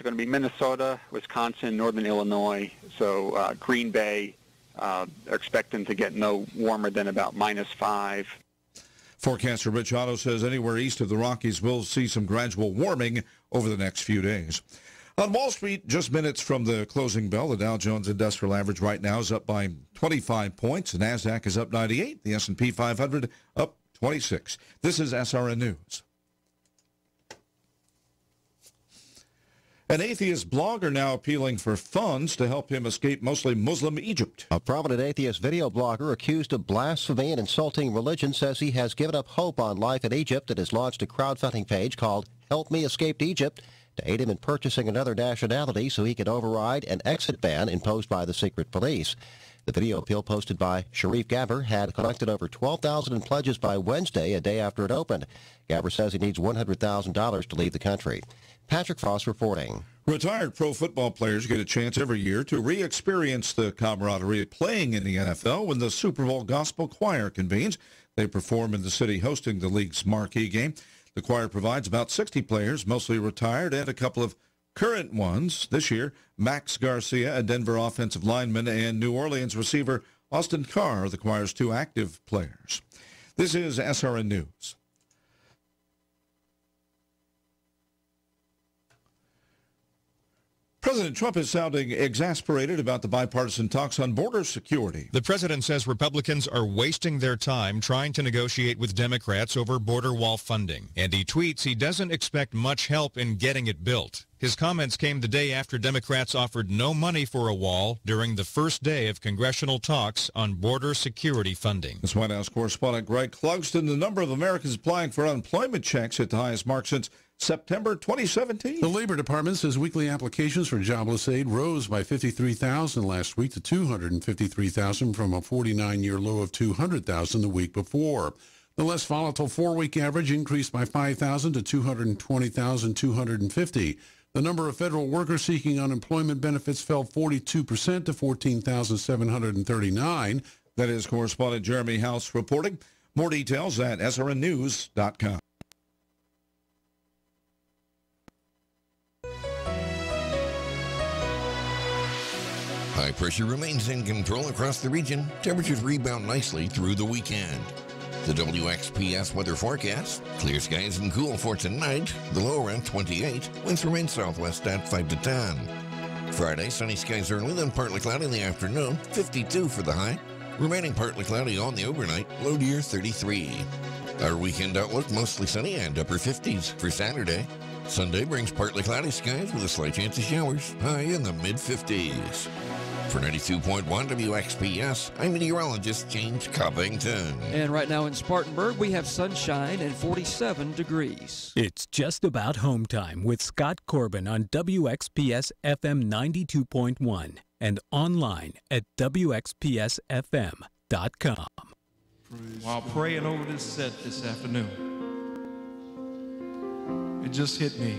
are going to be Minnesota, Wisconsin, Northern Illinois. So Green Bay are expecting to get no warmer than about -5. Forecaster Rich Otto says anywhere east of the Rockies will see some gradual warming over the next few days. On Wall Street, just minutes from the closing bell, the Dow Jones Industrial Average right now is up by 25 points. The NASDAQ is up 98. The S&P 500 up 26. This is SRN News. An atheist blogger now appealing for funds to help him escape mostly Muslim Egypt. A prominent atheist video blogger accused of blasphemy and insulting religion says he has given up hope on life in Egypt and has launched a crowdfunding page called Help Me Escape Egypt to aid him in purchasing another nationality so he can override an exit ban imposed by the secret police. The video appeal posted by Sharif Gabber had collected over 12,000 in pledges by Wednesday, a day after it opened. Gabber says he needs $100,000 to leave the country. Patrick Frost reporting. Retired pro football players get a chance every year to re-experience the camaraderie of playing in the NFL when the Super Bowl Gospel Choir convenes. They perform in the city hosting the league's marquee game. The choir provides about 60 players, mostly retired, and a couple of current ones. This year, Max Garcia, a Denver offensive lineman, and New Orleans receiver Austin Carr are the choir's 2 active players. This is SRN News. President Trump is sounding exasperated about the bipartisan talks on border security. The president says Republicans are wasting their time trying to negotiate with Democrats over border wall funding. And he tweets he doesn't expect much help in getting it built. His comments came the day after Democrats offered no money for a wall during the first day of congressional talks on border security funding. This White House correspondent Greg Clugston, the number of Americans applying for unemployment checks hit the highest mark since September 2017. The Labor Department says weekly applications for jobless aid rose by 53,000 last week to 253,000 from a 49-year low of 200,000 the week before. The less volatile 4-week average increased by 5,000 to 220,250. The number of federal workers seeking unemployment benefits fell 42% to 14,739. That is correspondent Jeremy House reporting. More details at srnnews.com. High pressure remains in control across the region. Temperatures rebound nicely through the weekend. The WXPS weather forecast: clear skies and cool for tonight. The low around 28. Winds remain southwest at 5 to 10. Friday, sunny skies early, then partly cloudy in the afternoon. 52 for the high. Remaining partly cloudy on the overnight. Low near 33. Our weekend outlook: mostly sunny and upper 50s for Saturday. Sunday brings partly cloudy skies with a slight chance of showers. High in the mid-50s. For 92.1 WXPS, I'm meteorologist James Covington. And right now in Spartanburg, we have sunshine and 47 degrees. It's just about home time with Scott Corbin on WXPS FM 92.1 and online at WXPSFM.com. While praying over this set this afternoon, it just hit me.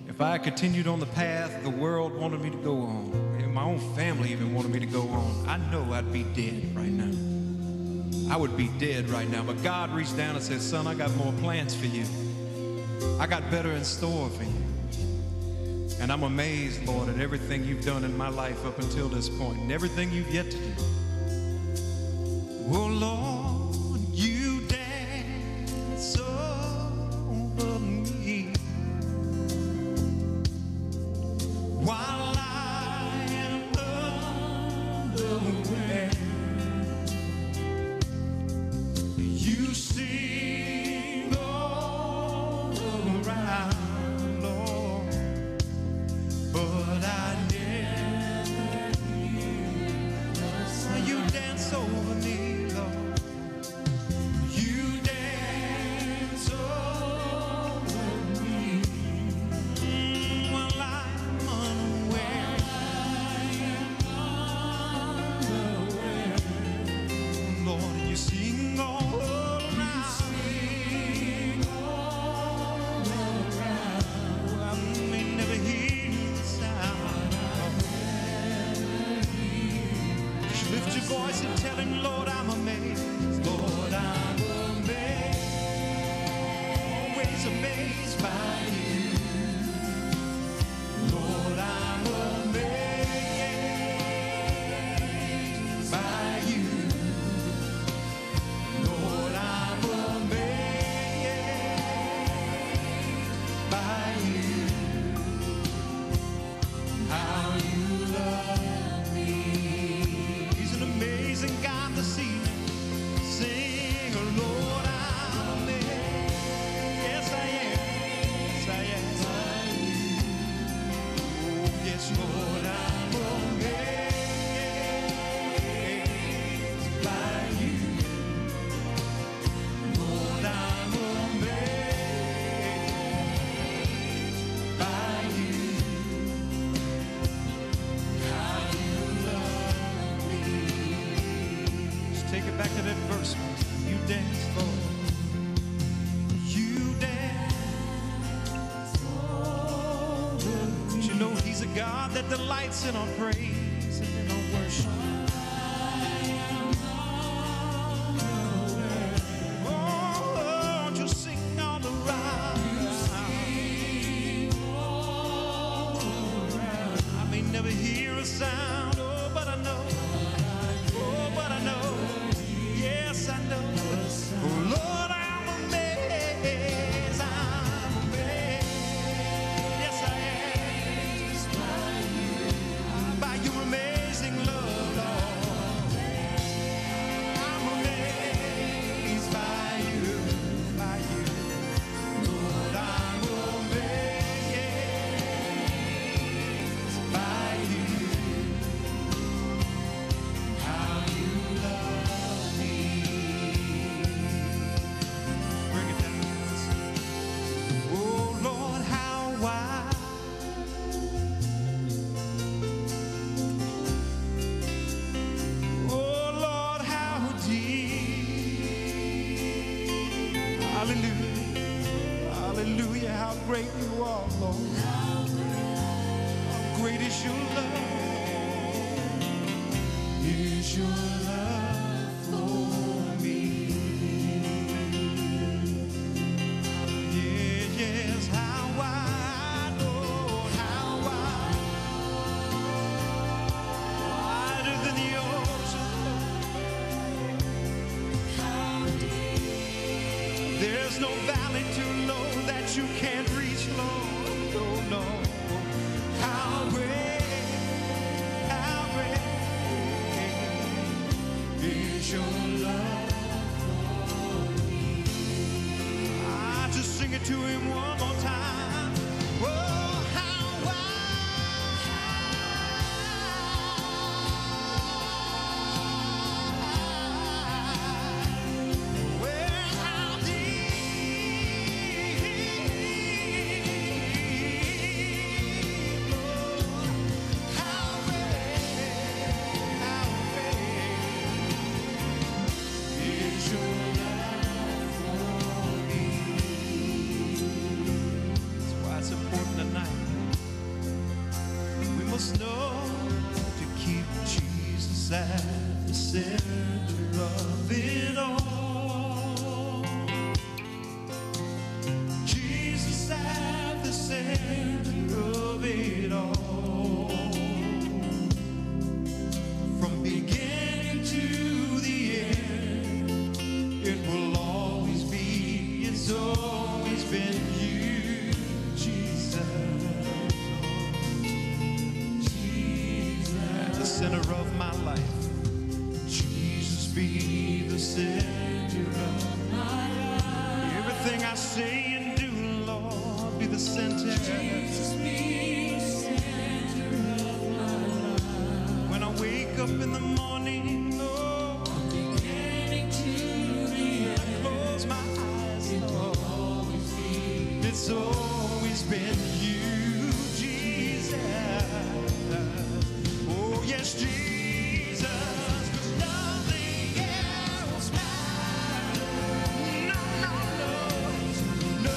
If I continued on the path the world wanted me to go on, and my own family even wanted me to go on, I know I'd be dead right now. I would be dead right now. But God reached down and said, son, I got more plans for you. I got better in store for you. And I'm amazed, Lord, at everything you've done in my life up until this point and everything you've yet to do. Oh, Lord, you dance over me while I am unaware. You sing all around, Lord, but I never hear. You dance over me, Lord. God that delights in our praise and in our worship. Oh, won't you sing all around? I may never hear a sound, oh, but I know. Oh, but I know. Yes, I know. Oh, Lord, I'm amazed. I'm amazed. Yes, I am. By your amazing love, Lord. I'm amazed by you. By you. Lord, I'm amazed by you. How you love me. Bring it down. Oh Lord, how wide. Oh Lord, how deep. Hallelujah. Hallelujah. How great you are, Lord. How great is your love. Is your love for me. Yeah, yes, how wide, Lord, how wide. Wider than the ocean. How deep. There's no valley too low that you can't reach, Lord. Oh, no. How great, how great is your love for me. I just sing it to him one more time. Oh, how wide, well, how deep, Lord, how great is your love for me. That's why it's important tonight. We must know to keep Jesus at the center of it all. Jesus at the center of it all. From beginning to the end, it will always be, it's always been you, Jesus. At the center of my life. Jesus be the center of my life. Everything I say and do, Lord, be the center. Jesus be the center of my life. When I wake up in the morning, Lord, from beginning to the end, I close my eyes, Lord, it's always been you, Jesus. Oh, yes, Jesus, 'cause nothing else matters. No, no, no,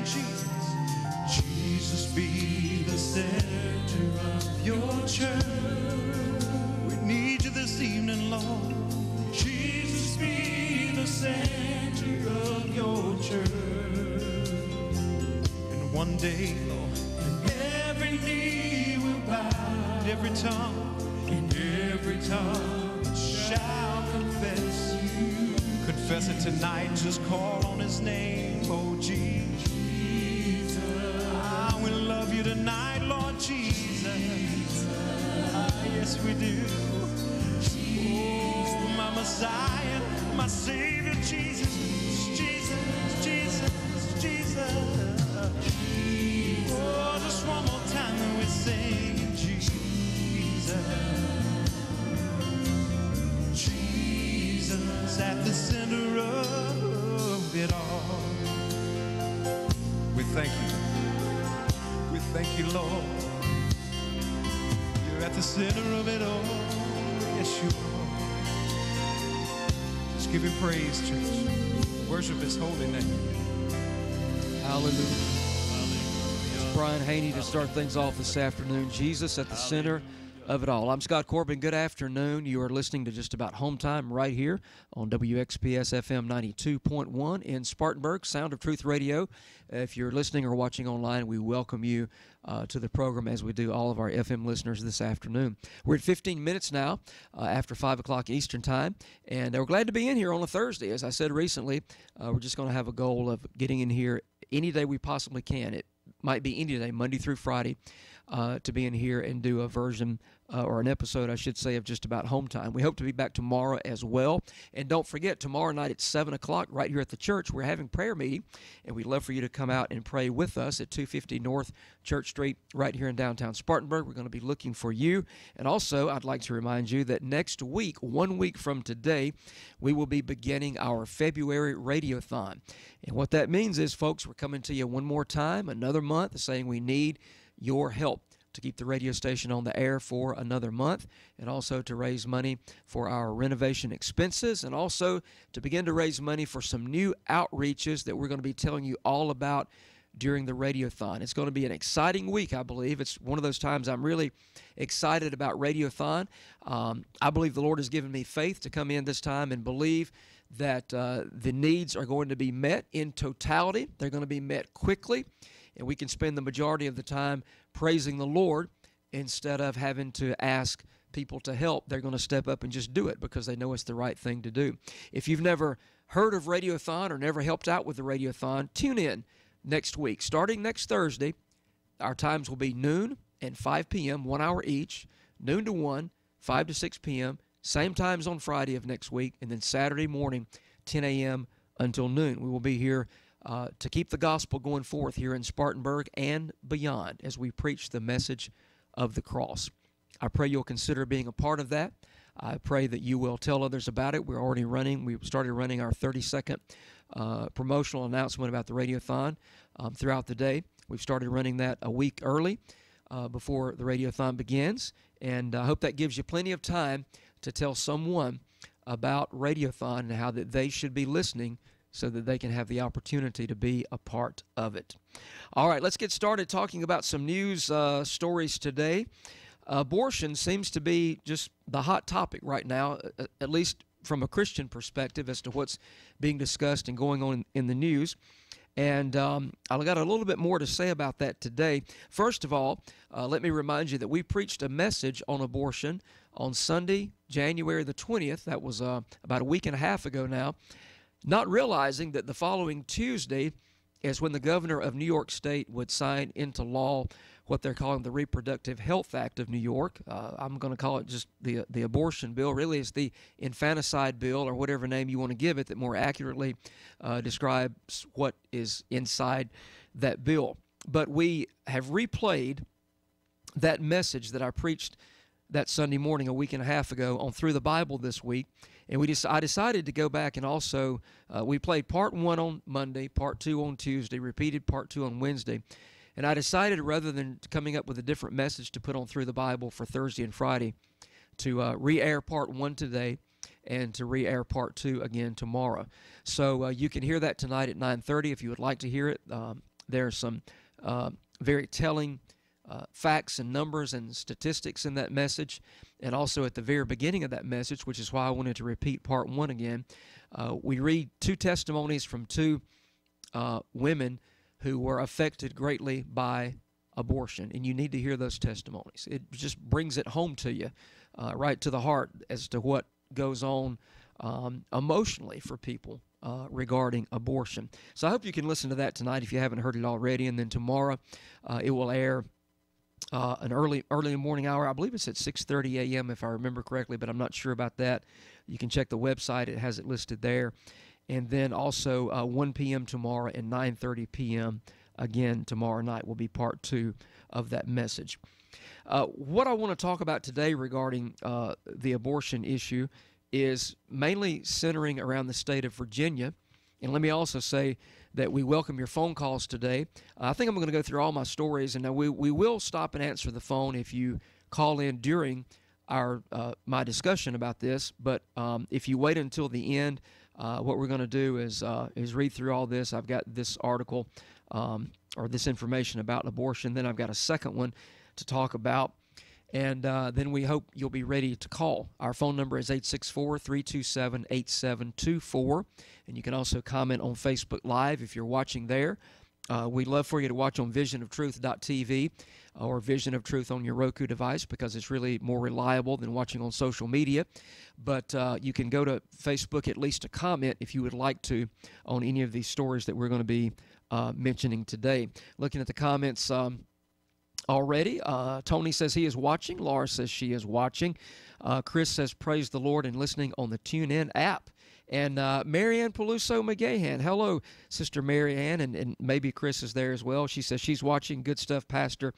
Jesus. Jesus be the center of your church. We need you this evening, Lord. Jesus be the center of your church. And one day, Lord, every knee will bow, and every tongue shall confess. Confess it tonight, just call on his name, oh Jesus. I will love you tonight, Lord Jesus. Yes, we do. Oh, my Messiah, my Savior, Jesus, Jesus, Jesus, Jesus. Oh, just one more time and we sing Jesus. Jesus at the center of it all. We thank you. We thank you, Lord. You're at the center of it all. Yes, you are. Just give him praise, church. Worship his holy name. Hallelujah. Brian Haney to start things off this afternoon. Jesus at the center of it all. I'm Scott Corbin. Good afternoon. You are listening to Just About Home Time right here on WXPS FM 92.1 in Spartanburg, Sound of Truth Radio. If you're listening or watching online, we welcome you to the program as we do all of our FM listeners this afternoon. We're at 15 minutes now after 5 o'clock Eastern Time, and we're glad to be in here on a Thursday. As I said recently, we're just going to have a goal of getting in here any day we possibly can. It might be any day, Monday through Friday, to be in here and do a version or an episode, I should say, of Just About Home Time. We hope to be back tomorrow as well. And don't forget, tomorrow night at 7 o'clock right here at the church, we're having prayer meeting, and we'd love for you to come out and pray with us at 250 North Church Street right here in downtown Spartanburg. We're going to be looking for you. And also, I'd like to remind you that next week, 1 week from today, we will be beginning our February Radiothon. And what that means is, folks, we're coming to you one more time, another month, saying we need your help to keep the radio station on the air for another month, and also to raise money for our renovation expenses, and also to begin to raise money for some new outreaches that we're going to be telling you all about during the Radiothon. It's going to be an exciting week, I believe. It's one of those times I'm really excited about Radiothon. I believe the Lord has given me faith to come in this time and believe that the needs are going to be met in totality. They're going to be met quickly, and we can spend the majority of the time praising the Lord instead of having to ask people to help. They're going to step up and just do it because they know it's the right thing to do. If you've never heard of Radiothon or never helped out with the Radiothon, tune in next week. Starting next Thursday, our times will be noon and 5 p.m., 1 hour each, noon to 1, 5 to 6 p.m., same times on Friday of next week, and then Saturday morning, 10 a.m. until noon. We will be here to keep the gospel going forth here in Spartanburg and beyond as we preach the message of the cross. I pray you'll consider being a part of that. I pray that you will tell others about it. We started running our 30-second promotional announcement about the Radiothon throughout the day. We've started running that a week early before the Radiothon begins, and I hope that gives you plenty of time to tell someone about Radiothon and how that they should be listening so that they can have the opportunity to be a part of it. All right, let's get started talking about some news stories today. Abortion seems to be just the hot topic right now, at least from a Christian perspective, as to what's being discussed and going on in the news. And I've got a little bit more to say about that today. First of all, let me remind you that we preached a message on abortion on Sunday, January the 20th. That was about a week and a half ago now. Not realizing that the following Tuesday is when the governor of New York State would sign into law what they're calling the Reproductive Health Act of New York. I'm going to call it just the abortion bill. Really, it's the infanticide bill, or whatever name you want to give it, that more accurately describes what is inside that bill. But we have replayed that message that I preached that Sunday morning a week and a half ago on Through the Bible this week. And I decided to go back and also, we played part 1 on Monday, part 2 on Tuesday, repeated part 2 on Wednesday. And I decided, rather than coming up with a different message to put on Through the Bible for Thursday and Friday, to re-air part 1 today and to re-air part 2 again tomorrow. So you can hear that tonight at 9:30 if you would like to hear it. There are some very telling facts and numbers and statistics in that message, and also at the very beginning of that message, which is why I wanted to repeat part 1 again. We read 2 testimonies from 2 women who were affected greatly by abortion, and you need to hear those testimonies. It just brings it home to you, right to the heart, as to what goes on emotionally for people regarding abortion. So I hope you can listen to that tonight if you haven't heard it already, and then tomorrow it will air an early morning hour. I believe it's at 6:30 a.m. if I remember correctly, but I'm not sure about that. You can check the website; it has it listed there. And then also 1 p.m. tomorrow and 9:30 p.m. again tomorrow night will be part 2 of that message. What I want to talk about today regarding the abortion issue is mainly centering around the state of Virginia. And let me also say that we welcome your phone calls today. I think I'm going to go through all my stories, and now we will stop and answer the phone if you call in during our my discussion about this. But if you wait until the end, what we're going to do is read through all this. I've got this article or this information about abortion. Then I've got a second one to talk about. And then we hope you'll be ready to call. Our phone number is 864-327-8724. And you can also comment on Facebook Live if you're watching there. We'd love for you to watch on visionoftruth.tv or Vision of Truth on your Roku device, because it's really more reliable than watching on social media. But you can go to Facebook at least to comment if you would like to on any of these stories that we're going to be mentioning today. Looking at the comments already, Tony says he is watching. Laura says she is watching. Chris says praise the Lord and listening on the TuneIn app. And Marianne Peluso McGahan, hello, Sister Marianne, and maybe Chris is there as well. She says she's watching. Good stuff, Pastor.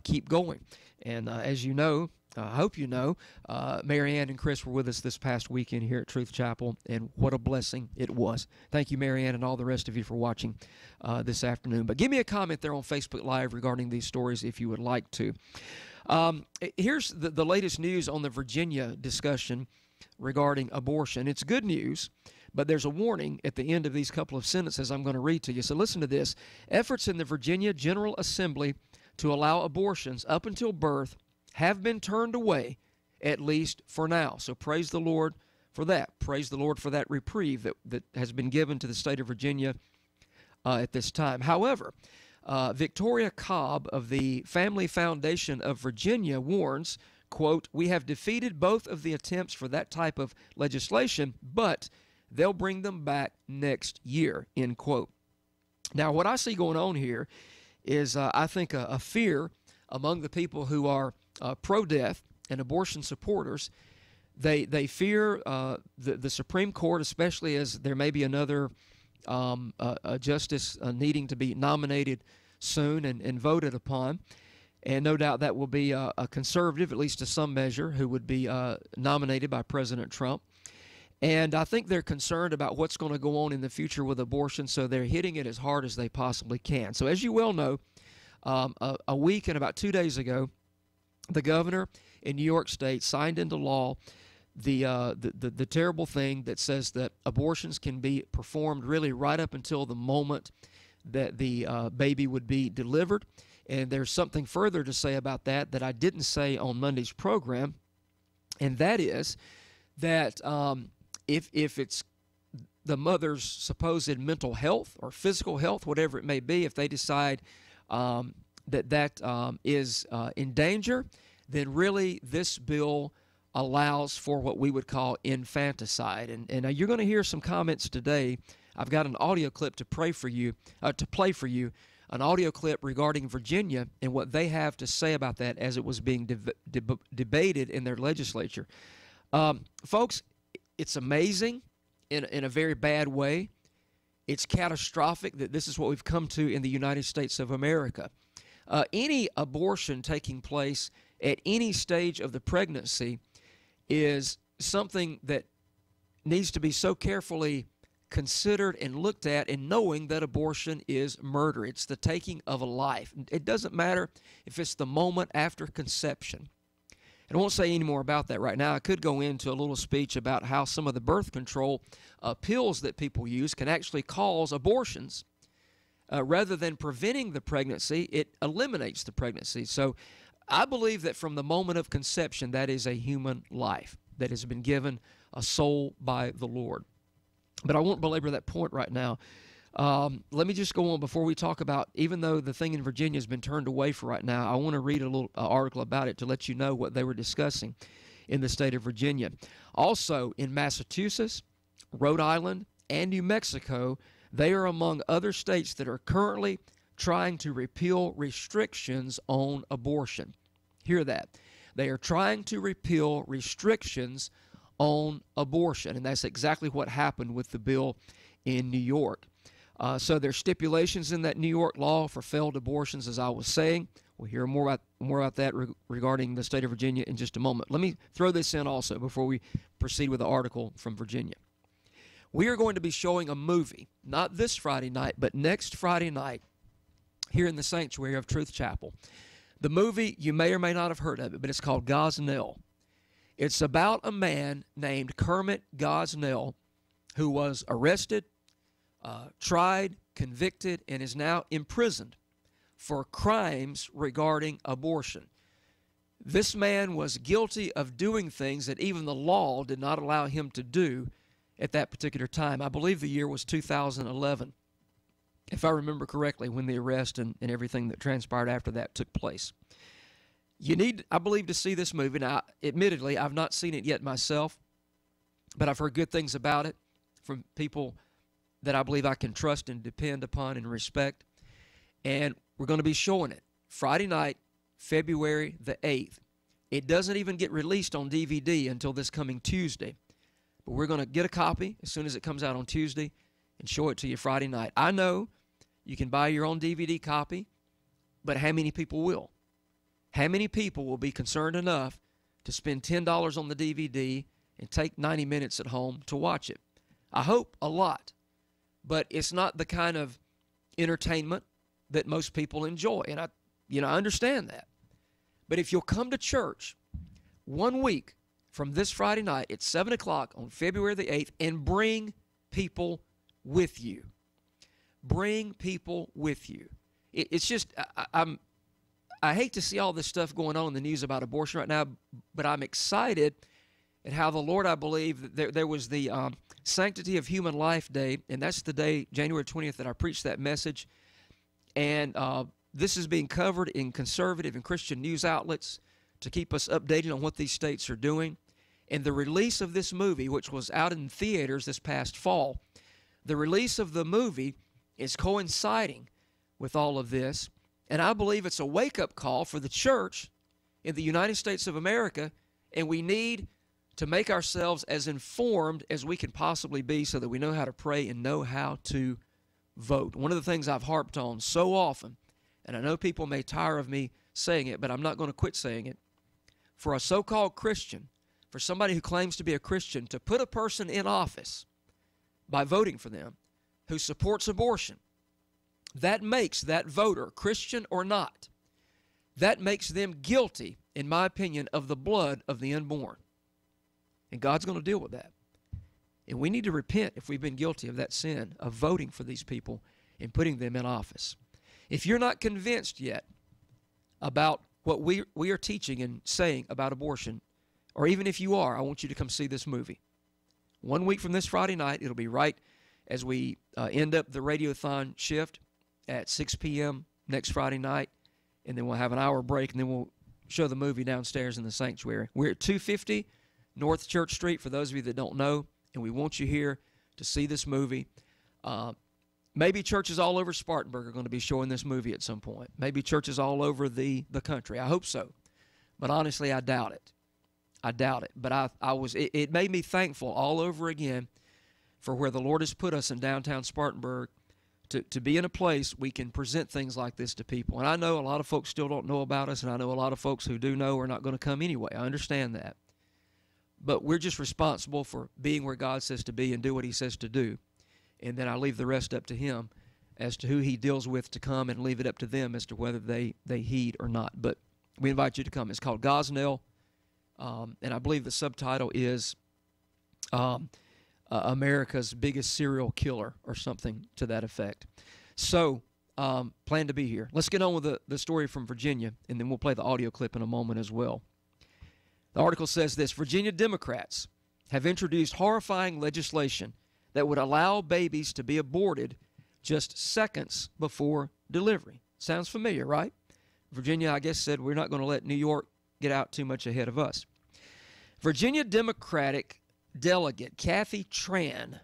Keep going. And as you know, I hope you know, Marianne and Chris were with us this past weekend here at Truth Chapel, and what a blessing it was. Thank you, Marianne, and all the rest of you for watching this afternoon. But give me a comment there on Facebook Live regarding these stories if you would like to. Here's the latest news on the Virginia discussion regarding abortion. It's good news, but there's a warning at the end of these couple of sentences I'm going to read to you. So listen to this. Efforts in the Virginia General Assembly to allow abortions up until birth have been turned away, at least for now. So praise the Lord for that. Praise the Lord for that reprieve that has been given to the state of Virginia at this time. However, Victoria Cobb of the Family Foundation of Virginia warns, quote, "We have defeated both of the attempts for that type of legislation, but they'll bring them back next year," end quote. Now, what I see going on here is, I think, a fear among the people who are pro-death and abortion supporters. They fear the Supreme Court, especially as there may be another a justice needing to be nominated soon and voted upon. And no doubt that will be a conservative, at least to some measure, who would be nominated by President Trump. And I think they're concerned about what's going to go on in the future with abortion, so they're hitting it as hard as they possibly can. So as you well know, a week and about 2 days ago, the governor in New York State signed into law the terrible thing that says that abortions can be performed really right up until the moment that the baby would be delivered. And there's something further to say about that I didn't say on Monday's program, and that is that if it's the mother's supposed mental health or physical health, whatever it may be, if they decide that is in danger, then really this bill allows for what we would call infanticide. And you're going to hear some comments today. I've got an audio clip to play for you, an audio clip regarding Virginia and what they have to say about that as it was being debated in their legislature. Folks, it's amazing in a very bad way. It's catastrophic that this is what we've come to in the United States of America. Any abortion taking place at any stage of the pregnancy is something that needs to be so carefully considered and looked at, and knowing that abortion is murder. It's the taking of a life. It doesn't matter if it's the moment after conception. And I won't say any more about that right now. I could go into a little speech about how some of the birth control pills that people use can actually cause abortions rather than preventing the pregnancy, it eliminates the pregnancy. So I believe that from the moment of conception, that is a human life that has been given a soul by the Lord. But I won't belabor that point right now. Let me just go on before we talk about, even though the thing in Virginia has been turned away for right now, I want to read a little article about it to let you know what they were discussing in the state of Virginia. Also, in Massachusetts, Rhode Island, and New Mexico, they are among other states that are currently trying to repeal restrictions on abortion. Hear that. They are trying to repeal restrictions on abortion, and that's exactly what happened with the bill in New York. So there's stipulations in that New York law for failed abortions, as I was saying. We'll hear more about that regarding the state of Virginia in just a moment. Let me throw this in also before we proceed with the article from Virginia. We are going to be showing a movie, not this Friday night, but next Friday night here in the sanctuary of Truth Chapel. The movie, you may or may not have heard of it, but it's called Gosnell. It's about a man named Kermit Gosnell who was arrested, tried, convicted, and is now imprisoned for crimes regarding abortion. This man was guilty of doing things that even the law did not allow him to do at that particular time. I believe the year was 2011, if I remember correctly, when the arrest and everything that transpired after that took place. You need, I believe, to see this movie. Now, admittedly, I've not seen it yet myself, but I've heard good things about it from people that I believe I can trust and depend upon and respect. And we're going to be showing it Friday night, February the 8th. It doesn't even get released on DVD until this coming Tuesday. But we're going to get a copy as soon as it comes out on Tuesday and show it to you Friday night. I know you can buy your own DVD copy, but how many people will? How many people will be concerned enough to spend $10 on the DVD and take 90 minutes at home to watch it? I hope a lot, but it's not the kind of entertainment that most people enjoy, and I understand that. But if you'll come to church 1 week from this Friday night at 7 o'clock on February the 8th and bring people with you. Bring people with you. It's just, I hate to see all this stuff going on in the news about abortion right now, but I'm excited at how the Lord, I believe, that there was the Sanctity of Human Life Day, and that's the day, January 20th, that I preached that message. And this is being covered in conservative and Christian news outlets to keep us updated on what these states are doing. And the release of this movie, which was out in theaters this past fall, the release of the movie is coinciding with all of this. And I believe it's a wake-up call for the church in the United States of America, and we need to make ourselves as informed as we can possibly be so that we know how to pray and know how to vote. One of the things I've harped on so often, and I know people may tire of me saying it, but I'm not going to quit saying it, for a so-called Christian, for somebody who claims to be a Christian, to put a person in office by voting for them who supports abortion, that makes that voter, Christian or not, that makes them guilty, in my opinion, of the blood of the unborn. And God's going to deal with that. And we need to repent if we've been guilty of that sin of voting for these people and putting them in office. If you're not convinced yet about what we are teaching and saying about abortion, or even if you are, I want you to come see this movie. 1 week from this Friday night, it'll be right as we end up the Radiothon shift at 6 p.m. next Friday night, and then we'll have an hour break, and then we'll show the movie downstairs in the sanctuary. We're at 250 North Church Street, for those of you that don't know, and we want you here to see this movie. Maybe churches all over Spartanburg are going to be showing this movie at some point. Maybe churches all over the country. I hope so. But honestly, I doubt it. I doubt it. But it made me thankful all over again for where the Lord has put us in downtown Spartanburg to be in a place we can present things like this to people. And I know a lot of folks still don't know about us, and I know a lot of folks who do know are not going to come anyway. I understand that. But we're just responsible for being where God says to be and do what He says to do. And then I leave the rest up to Him as to who He deals with to come, and leave it up to them as to whether they heed or not. But we invite you to come. It's called Gosnell, and I believe the subtitle is America's Biggest Serial Killer or something to that effect. So plan to be here. Let's get on with the story from Virginia, and then we'll play the audio clip in a moment as well. The article says this: Virginia Democrats have introduced horrifying legislation that would allow babies to be aborted just seconds before delivery. Sounds familiar, right? Virginia, I guess, said we're not going to let New York get out too much ahead of us. Virginia Democratic delegate Kathy Tran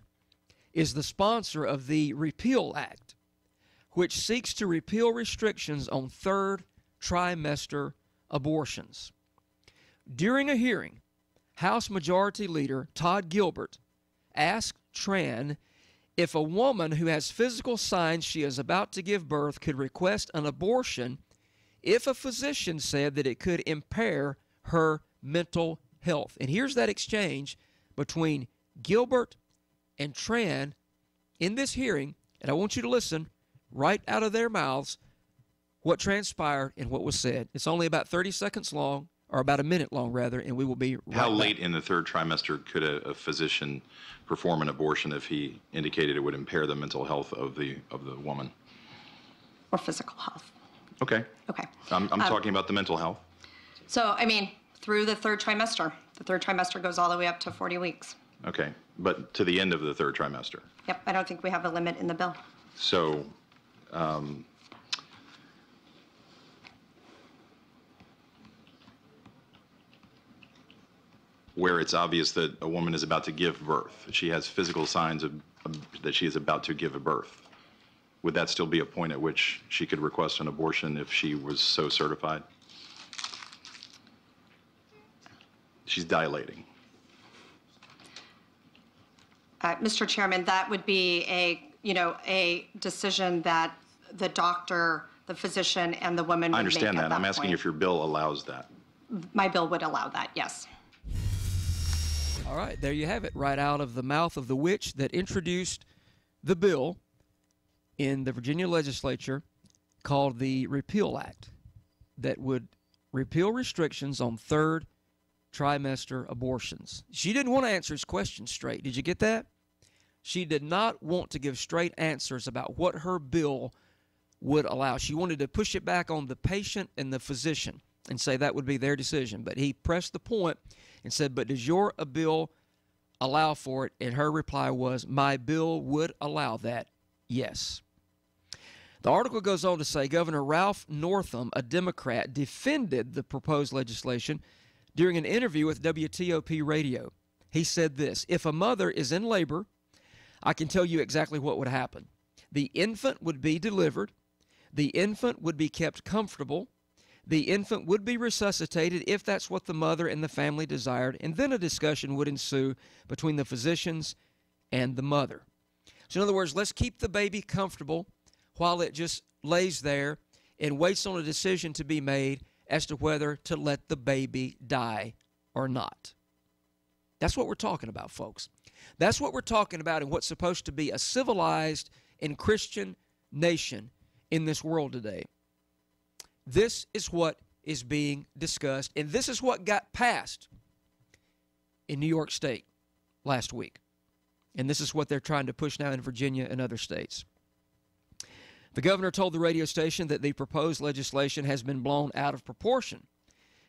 is the sponsor of the Repeal Act, which seeks to repeal restrictions on third trimester abortions. During a hearing, House Majority Leader Todd Gilbert asked Tran if a woman who has physical signs she is about to give birth could request an abortion if a physician said that it could impair her mental health. And here's that exchange between Gilbert and Tran in this hearing, and I want you to listen right out of their mouths what transpired and what was said. It's only about 30 seconds long, or about a minute long, rather, and we will be right How back. late in the third trimester could a physician perform an abortion if he indicated it would impair the mental health of the woman? Or physical health. Okay. Okay. I'm talking about the mental health. So, I mean, through the third trimester. The third trimester goes all the way up to 40 weeks. Okay. But to the end of the third trimester. Yep, I don't think we have a limit in the bill. So, where it's obvious that a woman is about to give birth, she has physical signs that she is about to give a birth, would that still be a point at which she could request an abortion if she was so certified? She's dilating. Mr. Chairman, that would be a decision that the doctor, the physician, and the woman would I understand make at that. I'm asking point. if your bill allows that. My bill would allow that, yes. All right, there you have it, right out of the mouth of the witch that introduced the bill in the Virginia legislature called the Repeal Act that would repeal restrictions on third trimester abortions. She didn't want to answer his question straight. Did you get that? She did not want to give straight answers about what her bill would allow. She wanted to push it back on the patient and the physician and say that would be their decision. But he pressed the point and said, but does your bill allow for it? And her reply was, my bill would allow that, yes. The article goes on to say Governor Ralph Northam, a Democrat, defended the proposed legislation during an interview with WTOP radio. He said this: if a mother is in labor, I can tell you exactly what would happen. The infant would be delivered. The infant would be kept comfortable. The infant would be resuscitated if that's what the mother and the family desired, and then a discussion would ensue between the physicians and the mother. So in other words, let's keep the baby comfortable while it just lays there and waits on a decision to be made as to whether to let the baby die or not. That's what we're talking about, folks. That's what we're talking about in what's supposed to be a civilized and Christian nation in this world today. This is what is being discussed, and this is what got passed in New York State last week. And this is what they're trying to push now in Virginia and other states. The governor told the radio station that the proposed legislation has been blown out of proportion.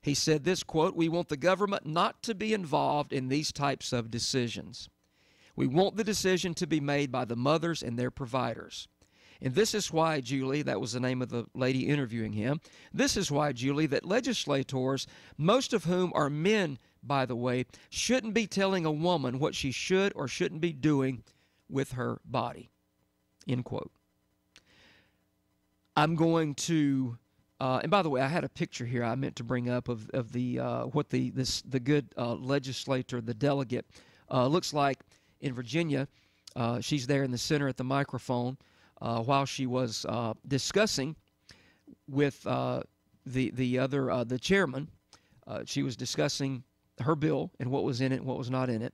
He said this, quote, we want the government not to be involved in these types of decisions. We want the decision to be made by the mothers and their providers. And this is why, Julie, that was the name of the lady interviewing him, this is why, Julie, that legislators, most of whom are men, by the way, shouldn't be telling a woman what she should or shouldn't be doing with her body, end quote. I'm going to, and by the way, I had a picture here I meant to bring up of the what the good legislator, the delegate, looks like in Virginia. She's there in the center at the microphone while she was discussing with the chairman. She was discussing her bill and what was in it and what was not in it.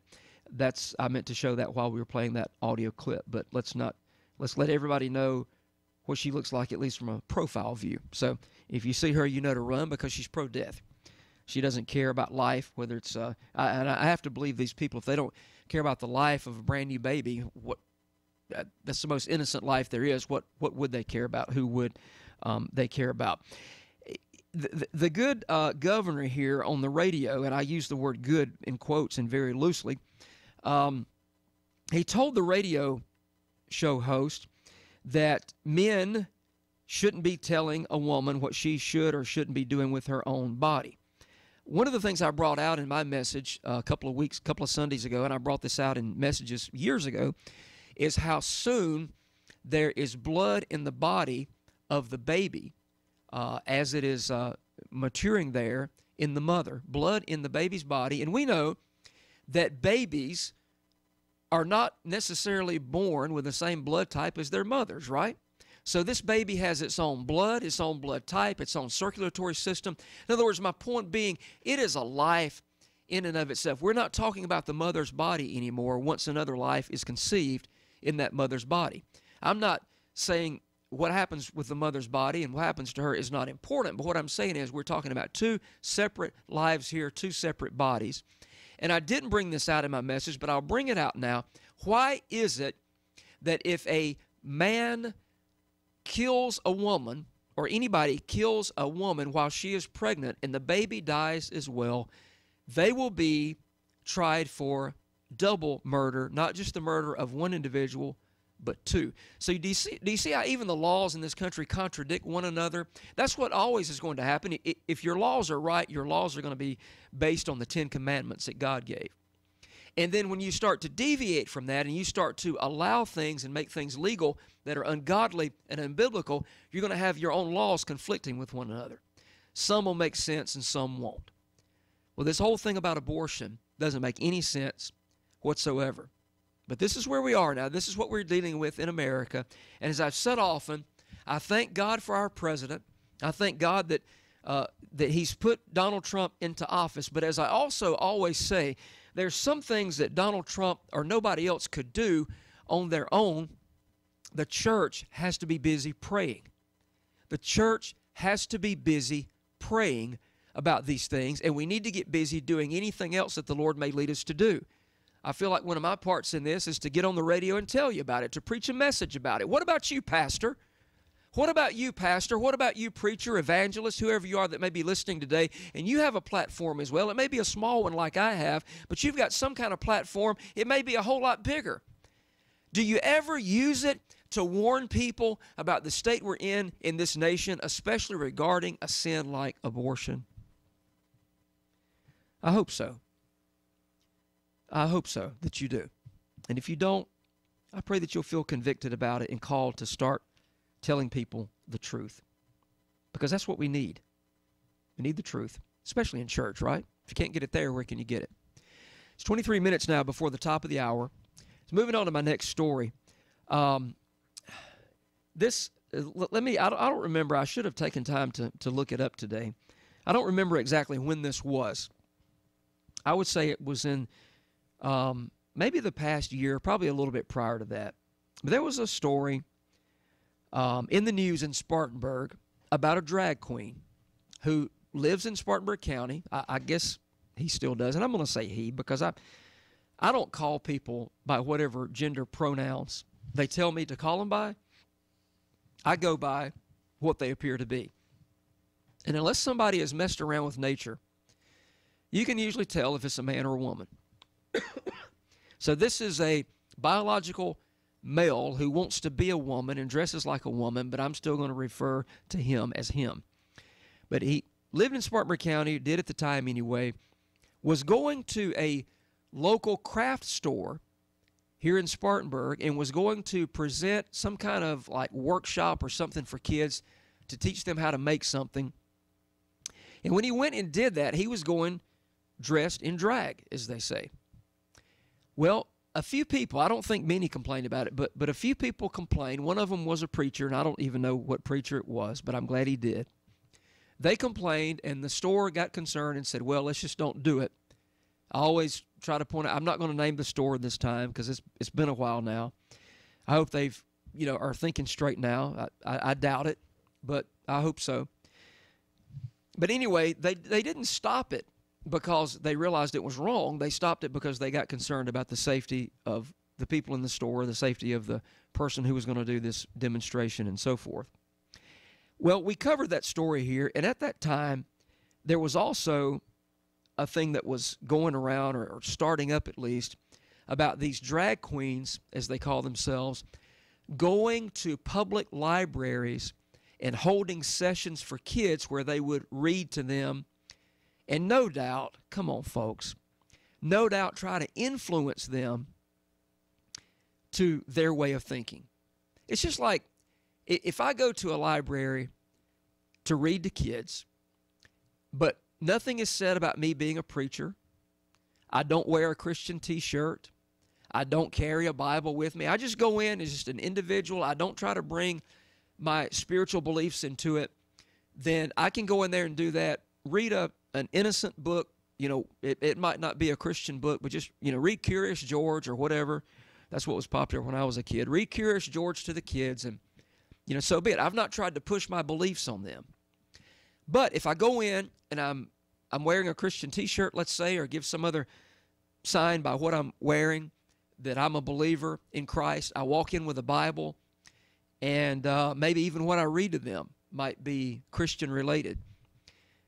I meant to show that while we were playing that audio clip, but let's let everybody know what she looks like, at least from a profile view. So if you see her, you know to run because she's pro-death. She doesn't care about life, whether it's and I have to believe these people, if they don't care about the life of a brand new baby, that's the most innocent life there is. What would they care about? Who would they care about? The good governor here on the radio, and I use the word good in quotes and very loosely, he told the radio show host that men shouldn't be telling a woman what she should or shouldn't be doing with her own body. One of the things I brought out in my message a couple of Sundays ago, and I brought this out in messages years ago, is how soon there is blood in the body of the baby as it is maturing there in the mother, blood in the baby's body. And we know that babies are not necessarily born with the same blood type as their mothers, right? So this baby has its own blood type, its own circulatory system. In other words, my point being, it is a life in and of itself. We're not talking about the mother's body anymore once another life is conceived in that mother's body. I'm not saying what happens with the mother's body and what happens to her is not important, but what I'm saying is we're talking about two separate lives here, two separate bodies. And I didn't bring this out in my message, but I'll bring it out now. Why is it that if a man kills a woman, or anybody kills a woman while she is pregnant and the baby dies as well, they will be tried for double murder, not just the murder of one individual, but two? So do you see how even the laws in this country contradict one another? That's what always is going to happen. If your laws are right, your laws are going to be based on the 10 Commandments that God gave. And then when you start to deviate from that and you start to allow things and make things legal that are ungodly and unbiblical, you're going to have your own laws conflicting with one another. Some will make sense and some won't. Well, this whole thing about abortion doesn't make any sense whatsoever. But this is where we are now. This is what we're dealing with in America. And as I've said often, I thank God for our president. I thank God that he's put Donald Trump into office. But as I also always say, there's some things that Donald Trump or nobody else could do on their own. The church has to be busy praying. The church has to be busy praying about these things, and we need to get busy doing anything else that the Lord may lead us to do. I feel like one of my parts in this is to get on the radio and tell you about it, to preach a message about it. What about you, pastor? What about you, pastor? What about you, preacher, evangelist, whoever you are that may be listening today, and you have a platform as well? It may be a small one like I have, but you've got some kind of platform. It may be a whole lot bigger. Do you ever use it to warn people about the state we're in this nation, especially regarding a sin like abortion? I hope so. I hope so that you do. And if you don't, I pray that you'll feel convicted about it and called to start telling people the truth. Because that's what we need. We need the truth, especially in church, right? If you can't get it there, where can you get it? It's 23 minutes now before the top of the hour. So moving on to my next story. I don't remember. I should have taken time to look it up today. I don't remember exactly when this was. I would say it was in maybe the past year, probably a little bit prior to that. But there was a story in the news in Spartanburg about a drag queen who lives in Spartanburg County. I guess he still does. And I'm going to say he because I don't call people by whatever gender pronouns they tell me to call them by. I go by what they appear to be. And unless somebody has messed around with nature, you can usually tell if it's a man or a woman. So this is a biological male who wants to be a woman and dresses like a woman, but I'm still going to refer to him as him. But he lived in Spartanburg County, did at the time anyway, was going to a local craft store here in Spartanburg and was going to present some kind of like workshop or something for kids to teach them how to make something. And when he went and did that, he was going dressed in drag, as they say. Well, a few people, I don't think many complained about it, but a few people complained. One of them was a preacher, and I don't even know what preacher it was, but I'm glad he did. They complained, and the store got concerned and said, well, let's just don't do it. I always try to point out, I'm not going to name the store this time because it's been a while now. I hope they've, are thinking straight now. I doubt it, but I hope so. But anyway, they didn't stop it because they realized it was wrong. They stopped it because they got concerned about the safety of the people in the store, the safety of the person who was going to do this demonstration, and so forth. Well, we covered that story here, and at that time, there was also a thing that was going around, or starting up at least, about these drag queens, as they call themselves, going to public libraries and holding sessions for kids where they would read to them, and no doubt, come on folks, no doubt try to influence them to their way of thinking. It's just like, if I go to a library to read to kids, but nothing is said about me being a preacher, I don't wear a Christian t-shirt, I don't carry a Bible with me, I just go in as just an individual, I don't try to bring my spiritual beliefs into it, then I can go in there and do that, read an innocent book, it might not be a Christian book, but just, read Curious George or whatever. That's what was popular when I was a kid. Read Curious George to the kids, and, so be it. I've not tried to push my beliefs on them. But if I go in and I'm wearing a Christian t-shirt, let's say, or give some other sign by what I'm wearing that I'm a believer in Christ, I walk in with a Bible, and maybe even what I read to them might be Christian related,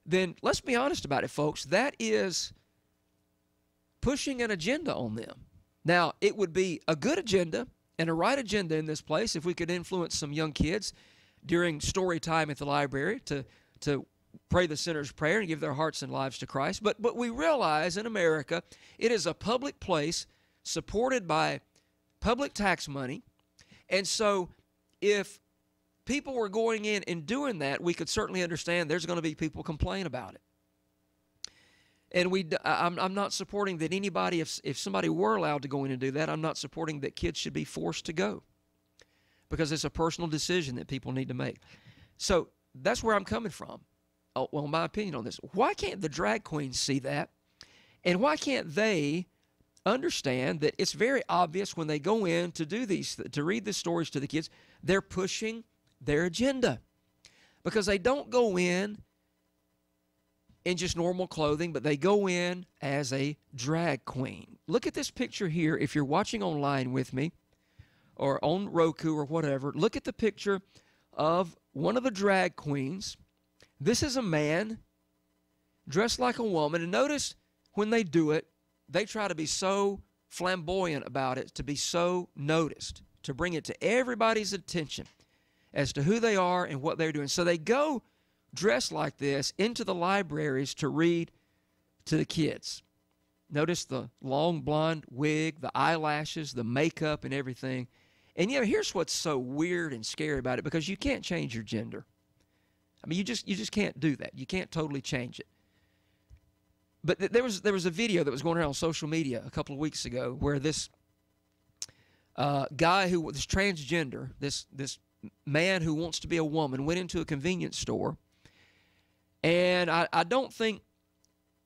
then let's be honest about it, folks. That is pushing an agenda on them. Now, it would be a good agenda and a right agenda in this place if we could influence some young kids during story time at the library to pray the sinner's prayer and give their hearts and lives to Christ. But we realize in America it is a public place supported by public tax money. And so if people were going in and doing that, we could certainly understand there's going to be people complain about it. And I'm not supporting that anybody, if somebody were allowed to go in and do that, I'm not supporting that kids should be forced to go, because it's a personal decision that people need to make. So that's where I'm coming from. Well, my opinion on this. Why can't the drag queens see that? And why can't they understand that it's very obvious when they go in to do these, to read the stories to the kids, they're pushing their agenda, because they don't go in just normal clothing, but they go in as a drag queen. Look at this picture here. If you're watching online with me or on Roku or whatever, look at the picture of one of the drag queens. This is a man dressed like a woman, and notice when they do it, they try to be so flamboyant about it, to be so noticed, to bring it to everybody's attention as to who they are and what they're doing. So they go dressed like this into the libraries to read to the kids. Notice the long blonde wig, the eyelashes, the makeup, and everything. And here's what's so weird and scary about it, because you can't change your gender. I mean, you just can't do that. You can't totally change it. But there was a video that was going around on social media a couple of weeks ago where this guy who was transgender, this man who wants to be a woman, went into a convenience store. And I don't think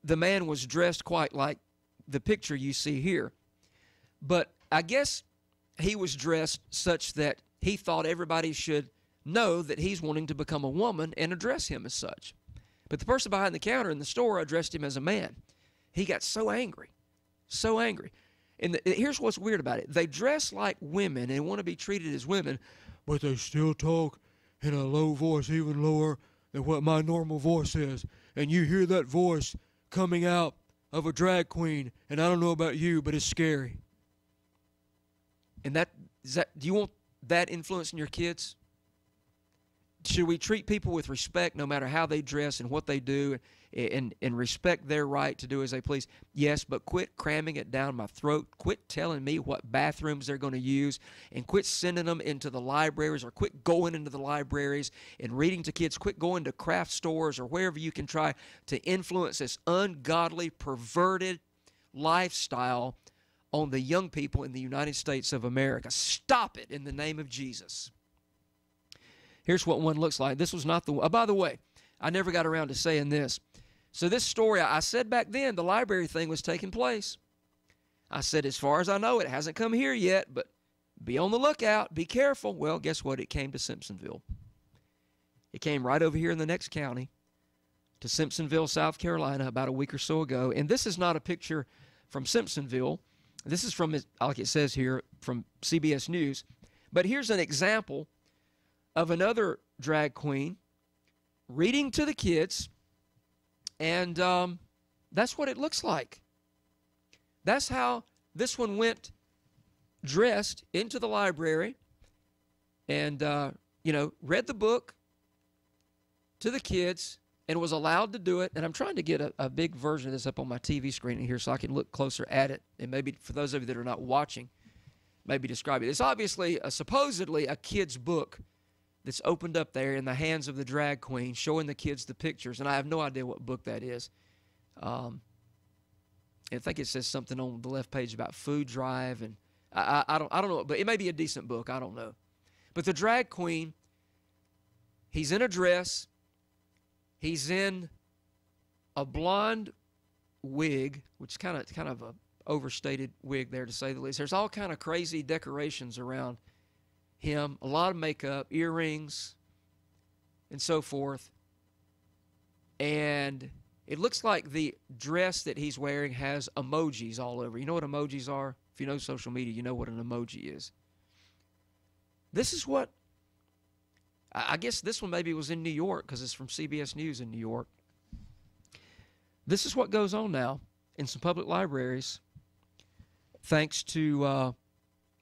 the man was dressed quite like the picture you see here. But I guess he was dressed such that he thought everybody should know that he's wanting to become a woman and address him as such. But the person behind the counter in the store addressed him as a man. He got so angry, so angry. And here's what's weird about it. They dress like women and want to be treated as women, but they still talk in a low voice, even lower than what my normal voice is. And you hear that voice coming out of a drag queen, and I don't know about you, but it's scary. And do you want that influencing your kids? Should we treat people with respect no matter how they dress and what they do, and respect their right to do as they please? Yes, but quit cramming it down my throat. Quit telling me what bathrooms they're going to use, and quit sending them into the libraries, or quit going into the libraries and reading to kids. Quit going to craft stores or wherever you can try to influence this ungodly, perverted lifestyle on the young people in the United States of America. Stop it in the name of Jesus. Here's what one looks like. This was not the one. By the way, I never got around to saying this. So this story, I said back then the library thing was taking place. I said, as far as I know, it hasn't come here yet, but be on the lookout. Be careful. Well, guess what? It came to Simpsonville. It came right over here in the next county to Simpsonville, South Carolina, about a week or so ago. And this is not a picture from Simpsonville. This is from, like it says here, from CBS News. But here's an example of another drag queen reading to the kids, and that's what it looks like. That's how this one went dressed into the library and, read the book to the kids and was allowed to do it. And I'm trying to get a big version of this up on my TV screen here so I can look closer at it. And maybe for those of you that are not watching, maybe describe it. It's obviously, supposedly a kid's book that's opened up there in the hands of the drag queen, showing the kids the pictures. And I have no idea what book that is. I think it says something on the left page about food drive, and I don't know, but it may be a decent book. I don't know. But the drag queen, he's in a dress. He's in a blonde wig, which is kind of a overstated wig there, to say the least. There's all kind of crazy decorations around him, a lot of makeup, earrings, and so forth. And it looks like the dress that he's wearing has emojis all over. You know what emojis are? If you know social media, you know what an emoji is. This is what, I guess this one maybe was in New York because it's from CBS News in New York. This is what goes on now in some public libraries thanks to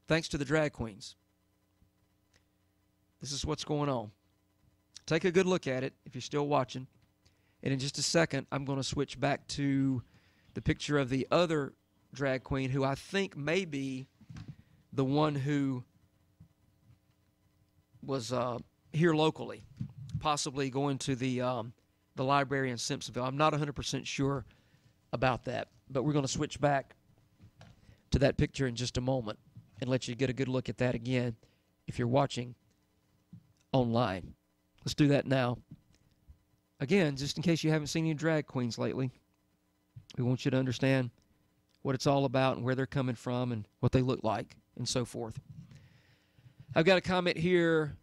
the drag queens. This is what's going on. Take a good look at it if you're still watching. And in just a second, I'm going to switch back to the picture of the other drag queen, who I think may be the one who was here locally, possibly going to the library in Simpsonville. I'm not 100% sure about that, but we're going to switch back to that picture in just a moment and let you get a good look at that again if you're watching online. Let's do that now. Again, just in case you haven't seen any drag queens lately, we want you to understand what it's all about and where they're coming from and what they look like and so forth. I've got a comment here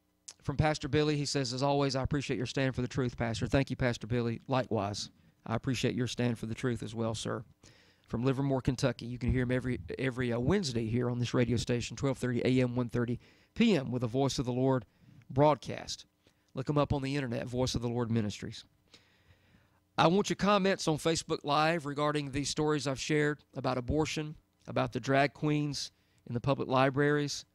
from Pastor Billy. He says, as always, I appreciate your stand for the truth, Pastor. Thank you, Pastor Billy. Likewise, I appreciate your stand for the truth as well, sir. From Livermore, Kentucky. You can hear him every Wednesday here on this radio station, 12:30 a.m., 1:30 p.m. with a Voice of the Lord broadcast. Look them up on the internet, Voice of the Lord Ministries. I want your comments on Facebook Live regarding the stories I've shared about abortion, about the drag queens in the public libraries.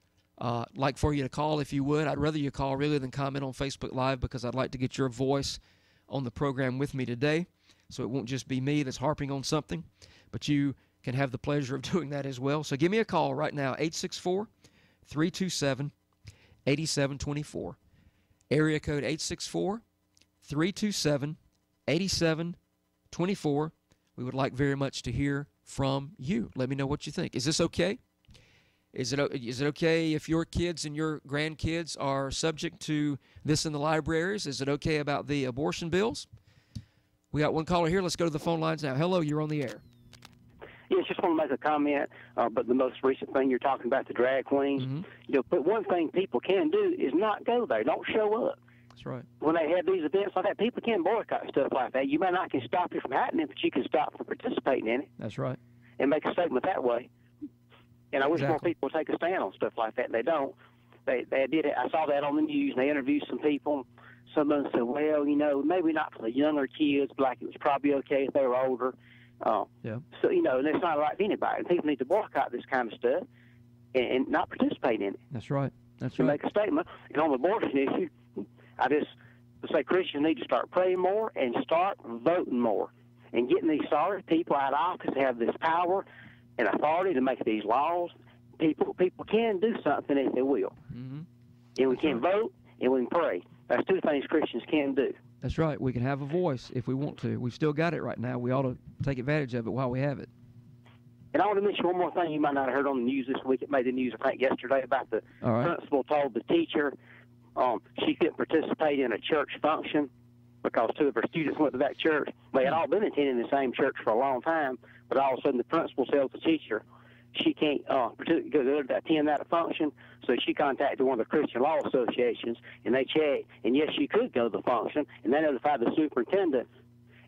Like for you to call if you would. I'd rather you call really than comment on Facebook Live because I'd like to get your voice on the program with me today. So it won't just be me that's harping on something, but you can have the pleasure of doing that as well. So give me a call right now, 864-327-8724. Area code 864-327-8724. We would like very much to hear from you. Let me know what you think. Is this okay? Is it okay if your kids and your grandkids are subject to this in the libraries? Is it okay about the abortion bills? We got one caller here. Let's go to the phone lines now. Hello, you're on the air. Yes, just want to make a comment, but the most recent thing you're talking about, the drag queens, but one thing people can do is not go there. Don't show up. That's right. When they have these events like that, people can boycott stuff like that. You may not can stop it from happening, but you can stop from participating in it. That's right. And make a statement that way. And I wish more people would take a stand on stuff like that, and they don't. They did it. I saw that on the news, and they interviewed some people. Some of them said, well, maybe not for the younger kids, but like it was probably okay if they were older. So, and it's not like anybody. People need to boycott this kind of stuff and not participate in it. That's right. That's right. right. Make a statement. And on the abortion issue, I just say Christians need to start praying more and start voting more and getting these sorry people out of office to have this power and authority to make these laws. People can do something if they will. Mm-hmm. And we can vote and we can pray. That's two things Christians can do. That's right. We can have a voice if we want to. We've still got it right now. We ought to take advantage of it while we have it. And I want to mention one more thing you might not have heard on the news this week. It made the news, I think, yesterday about the principal told the teacher she couldn't participate in a church function because two of her students went to that church. They had all been attending the same church for a long time, but all of a sudden the principal tells the teacher she can't attend that function. So she contacted one of the Christian Law Associations, and they checked, and yes, she could go to the function, and they notified the superintendent,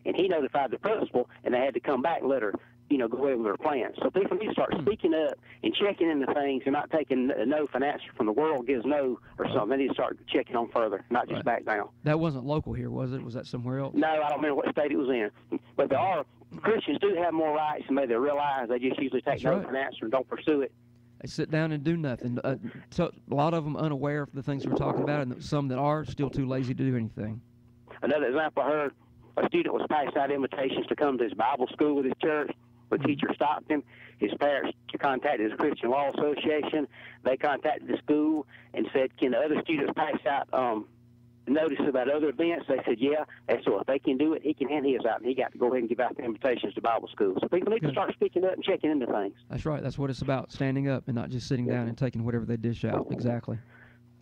and he notified the principal, and they had to come back and let her go ahead with their plans. So people need to start speaking up and checking into things and not taking a no for an answer from the world gives no or something. They need to start checking on further, not just back down. That wasn't local here, was it? Was that somewhere else? No, I don't remember what state it was in. But Christians do have more rights than they realize. They just usually take no for an answer and don't pursue it. They sit down and do nothing. So a lot of them unaware of the things we're talking about, and some that are still too lazy to do anything. Another example I heard, a student was passing out invitations to come to his Bible school with his church. The teacher stopped him. His parents contacted the Christian Law Association. They contacted the school and said, can the other students pass out notice about other events? They said, yeah. They said, well, if they can do it, he can hand his out. And he got to go ahead and give out the invitations to Bible school. So people need to start speaking up and checking into things. That's right. That's what it's about, standing up and not just sitting down and taking whatever they dish out. Exactly.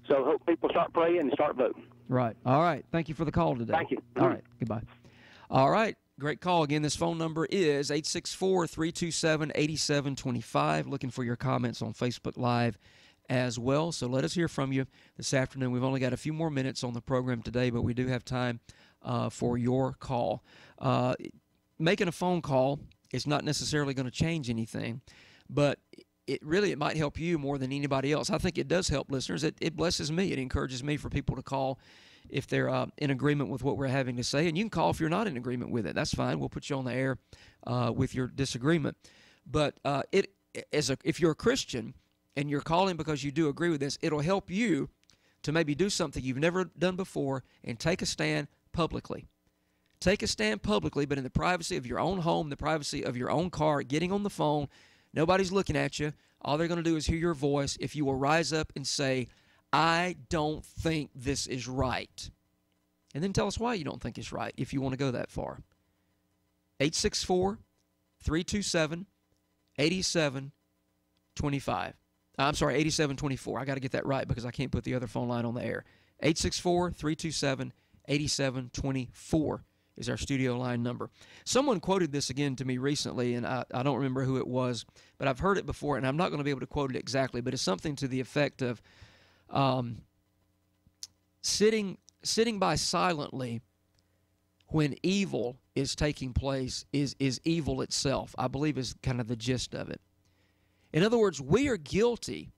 So hope people start praying and start voting. Right. All right. Thank you for the call today. Thank you. All right. Goodbye. All right. Great call. Again, this phone number is 864-327-8725. Looking for your comments on Facebook Live as well. So let us hear from you this afternoon. We've only got a few more minutes on the program today, but we do have time for your call. Making a phone call is not necessarily going to change anything, but it might help you more than anybody else. I think it does help listeners. It blesses me. It encourages me for people to call if they're in agreement with what we're having to say. And you can call if you're not in agreement with it. That's fine. We'll put you on the air with your disagreement. But if you're a Christian and you're calling because you do agree with this, it'll help you to maybe do something you've never done before and take a stand publicly. Take a stand publicly, but in the privacy of your own home, the privacy of your own car, getting on the phone. Nobody's looking at you. All they're going to do is hear your voice. If you will rise up and say, I don't think this is right. And then tell us why you don't think it's right if you want to go that far. 864-327-8725. I'm sorry, 8724. I got to get that right because I can't put the other phone line on the air. 864-327-8724 is our studio line number. Someone quoted this again to me recently, and I don't remember who it was, but I've heard it before, and I'm not going to be able to quote it exactly, but it's something to the effect of sitting by silently when evil is taking place is evil itself, I believe is kind of the gist of it. In other words, we are guilty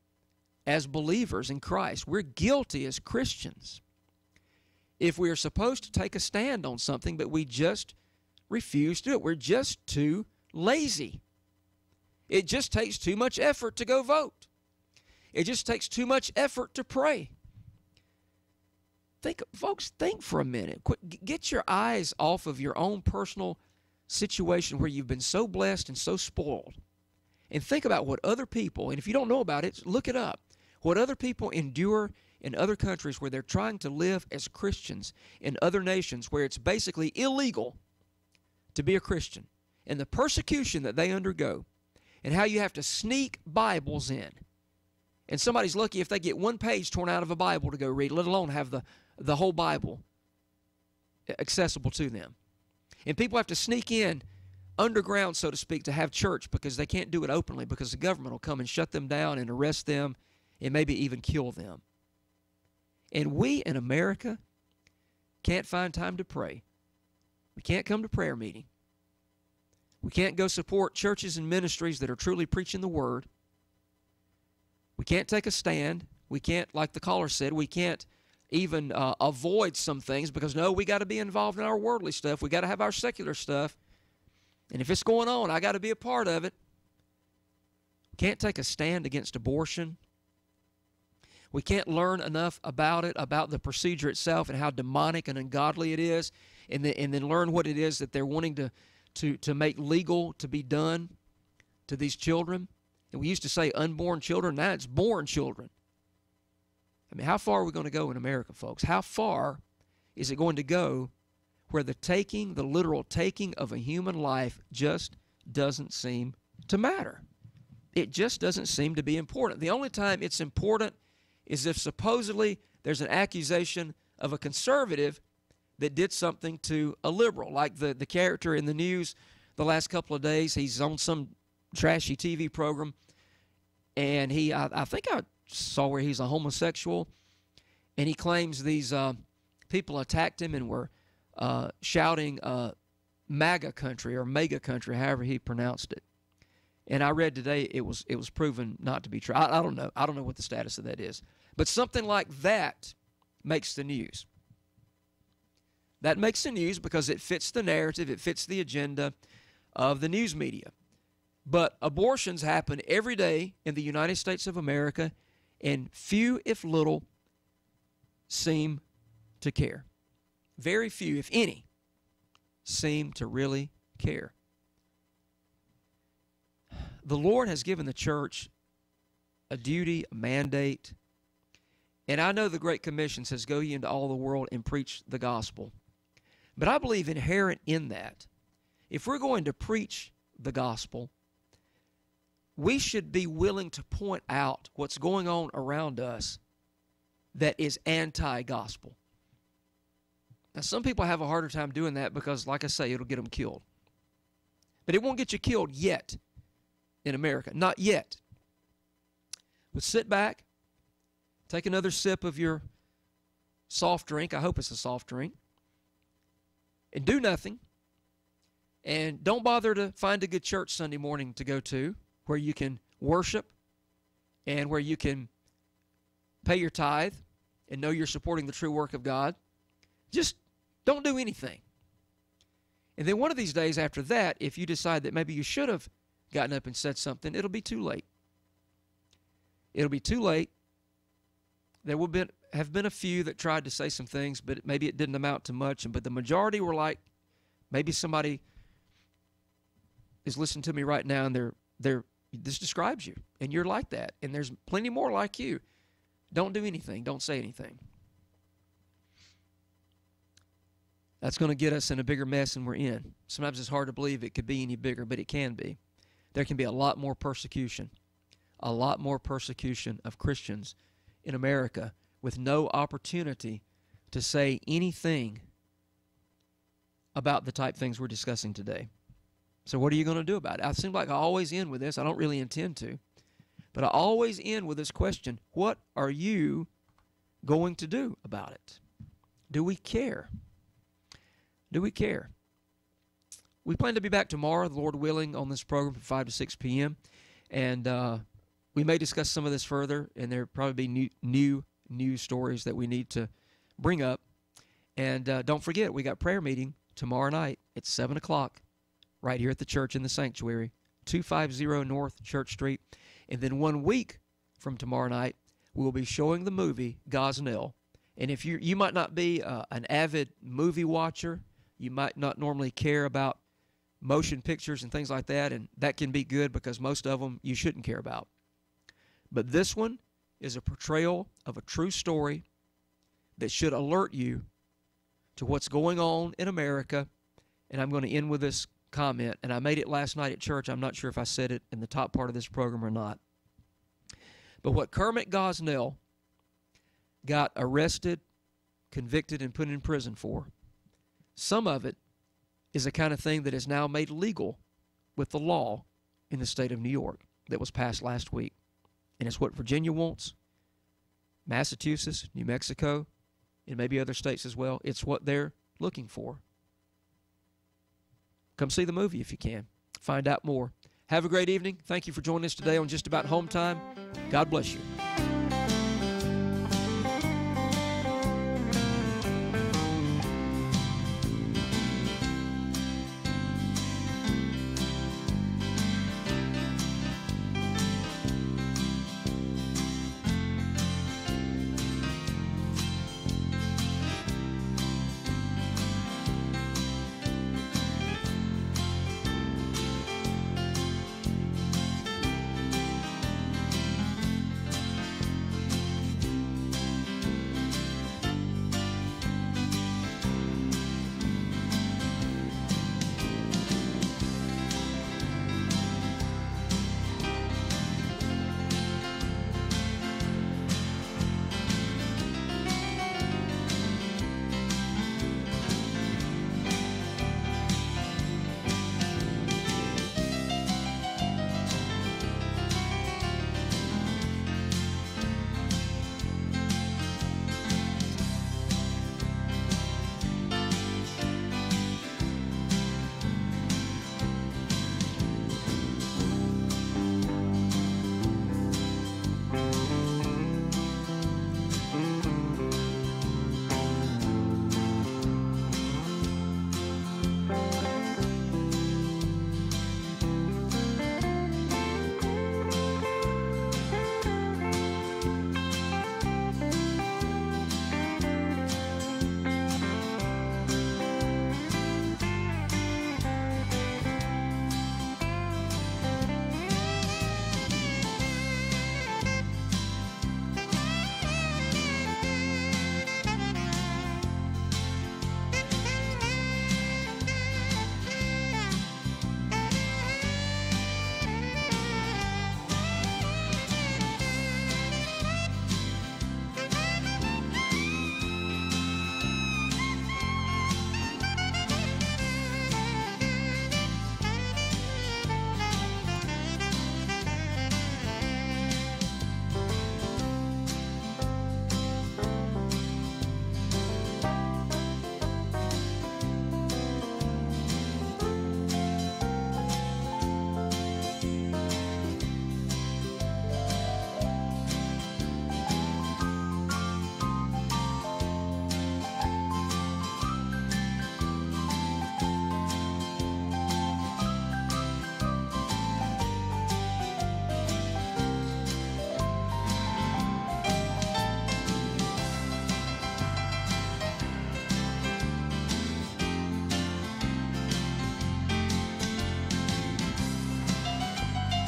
as believers in Christ. We're guilty as Christians if we are supposed to take a stand on something, but we just refuse to do it. We're just too lazy. It just takes too much effort to go vote. It just takes too much effort to pray. Folks, think for a minute. Get your eyes off of your own personal situation where you've been so blessed and so spoiled. And think about what other people, and if you don't know about it, look it up, what other people endure in other countries where they're trying to live as Christians, in other nations where it's basically illegal to be a Christian, and the persecution that they undergo, and how you have to sneak Bibles in. And somebody's lucky if they get one page torn out of a Bible to go read, let alone have the whole Bible accessible to them. And people have to sneak in underground, so to speak, to have church because they can't do it openly because the government will come and shut them down and arrest them and maybe even kill them. And we in America can't find time to pray. We can't come to prayer meeting. We can't go support churches and ministries that are truly preaching the Word. We can't take a stand. We can't, like the caller said, we can't even avoid some things because, no, we got to be involved in our worldly stuff. We got to have our secular stuff. And if it's going on, I got to be a part of it. Can't take a stand against abortion. We can't learn enough about it, about the procedure itself and how demonic and ungodly it is, and then learn what it is that they're wanting to make legal to be done to these children. And we used to say unborn children. Now it's born children. I mean, how far are we going to go in America, folks? How far is it going to go where the literal taking of a human life just doesn't seem to matter? It just doesn't seem to be important. The only time it's important is if supposedly there's an accusation of a conservative that did something to a liberal, like the character in the news the last couple of days. He's on some trashy TV program, and I think I saw where he's a homosexual, and he claims these people attacked him and were shouting MAGA country or mega country, however he pronounced it. And I read today it was proven not to be true. I don't know. I don't know what the status of that is. But something like that makes the news. That makes the news because it fits the narrative, it fits the agenda of the news media. But abortions happen every day in the United States of America, and few, if little, seem to care. Very few, if any, seem to really care. The Lord has given the church a duty, a mandate, and I know the Great Commission says, go ye into all the world and preach the gospel. But I believe inherent in that, if we're going to preach the gospel, we should be willing to point out what's going on around us that is anti-gospel. Now, some people have a harder time doing that because, like I say, it'll get them killed. But it won't get you killed yet in America. Not yet. But sit back, take another sip of your soft drink. I hope it's a soft drink. And do nothing. And don't bother to find a good church Sunday morning to go to where you can worship and where you can pay your tithe and know you're supporting the true work of God. Just don't do anything. And then one of these days after that, if you decide that maybe you should have gotten up and said something, it'll be too late. It'll be too late. There will have been a few that tried to say some things, but maybe it didn't amount to much. But the majority were like, maybe somebody is listening to me right now, and this describes you, and you're like that, and there's plenty more like you. Don't do anything. Don't say anything. That's going to get us in a bigger mess than we're in. Sometimes it's hard to believe it could be any bigger, but it can be. There can be a lot more persecution of Christians in America with no opportunity to say anything about the type things we're discussing today. So what are you going to do about it? I seem like I always end with this. I don't really intend to. But I always end with this question: what are you going to do about it? Do we care? Do we care? We plan to be back tomorrow, the Lord willing, on this program from 5 to 6 p.m. And we may discuss some of this further, and there'll probably be new news stories that we need to bring up. And don't forget, we got prayer meeting tomorrow night at 7 o'clock right here at the church in the sanctuary, 250 North Church Street. And then 1 week from tomorrow night, we'll be showing the movie Gosnell. And if you might not be an avid movie watcher, you might not normally care about motion pictures and things like that, and that can be good because most of them you shouldn't care about. But this one is a portrayal of a true story that should alert you to what's going on in America. And I'm going to end with this comment, and I made it last night at church. I'm not sure if I said it in the top part of this program or not. But what Kermit Gosnell got arrested, convicted, and put in prison for, some of it is the kind of thing that is now made legal with the law in the state of New York that was passed last week. And it's what Virginia wants, Massachusetts, New Mexico, and maybe other states as well. It's what they're looking for. Come see the movie if you can. Find out more. Have a great evening. Thank you for joining us today on Just About Home Time. God bless you.